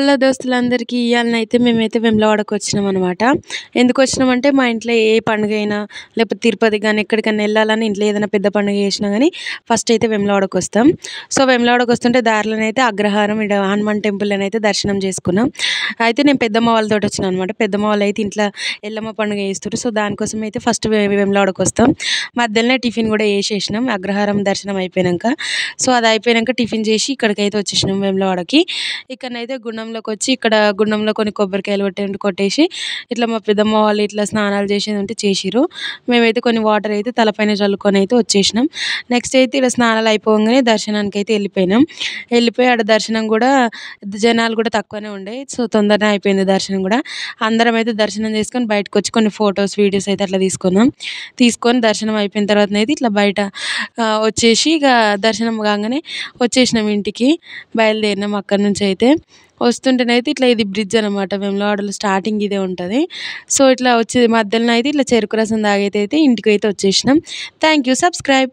Hello దోస్తులందరికీ ఇయాలనైతే మేమైతే వేములవాడకు వచ్చినామన్నమాట. ఎందుకొచ్చినామంటే మా ఇంట్లో ఏ పండుగైనా లేకపోతే తిరుపతి గానీ, ఎక్కడికన్నా ఎళ్ళాలని ఇంట్లో ఏదైనా పెద్ద పండుగ చేసినా గానీ ఫస్ట్ అయితే వేములవాడకొస్తాం. సో, వేములవాడకొస్తుంటే దారిలోనైతే అగ్రహారం, ఈడ హనుమాన్ టెంపుల్‌లోనైతే దర్శనం చేసుకున్నాం. అయితే నేను పెద్దమ్మ వాళ్ళతోటి అనమాట. పెద్దమ్మ వాళ్ళైతే ఇంట్లో ఎల్లమ్మ పండుగ చేస్తుర్రు. సో, దానికోసం అయితే ఫస్ట్ వేములవాడకొస్తాం. మధ్యలోనే టిఫిన్ గూడా చేసేసినాం అగ్రహారం దర్శనం అయిపోయినంక. సో, అది అయిపోయినంక టిఫిన్ చేసి ఇక్కడికైతే వచ్చేసినాం వేములవాడకి. ఇక్కడనైతే గుండంలోకొచ్చి ఇక్కడ గుండంలో కొన్ని కొబ్బరికాయలు కొట్టేసి ఇట్లా మా పెద్దమ్మ వాళ్ళు ఇట్లా స్నానాలు చేసేదుంటే చేసిర్రు. మేమైతే కొన్ని వాటర్ అయితే తలపైన చల్లుకొని అయితే వచ్చేసినాం. నెక్స్ట్ అయితే ఈడ స్నానాలు అయిపోగానే దర్శనానికైతే వెళ్ళిపోయినాం. వెళ్ళిపోయి ఆడ దర్శనం కూడా జనాలు కూడా తక్కువనే ఉండే. సో, తొందరనే అయిపోయింది దర్శనం కూడా. అందరం అయితే దర్శనం చేసుకొని బయటకొచ్చి కొన్ని ఫోటోస్, వీడియోస్ అయితే అట్లా తీసుకున్నాం. తీసుకొని దర్శనం అయిపోయిన తర్వాతనైతే ఇట్లా బయట వచ్చేసి ఇక దర్శనం కాగానే వచ్చేసినాం ఇంటికి. బయలుదేరినాం అక్కడి నుంచి అయితే. వస్తుంటేనైతే ఇట్లా ఇది బ్రిడ్జ్ అనమాట. వేములవాడలో స్టార్టింగ్ ఇదే ఉంటది. సో, ఇట్లా వచ్చే మధ్యలోనైతే ఇట్లా చెరుకు రసం తాగైతే ఇంటికైతే వచ్చేసినాం. Thank you. సబ్స్క్రైబ్.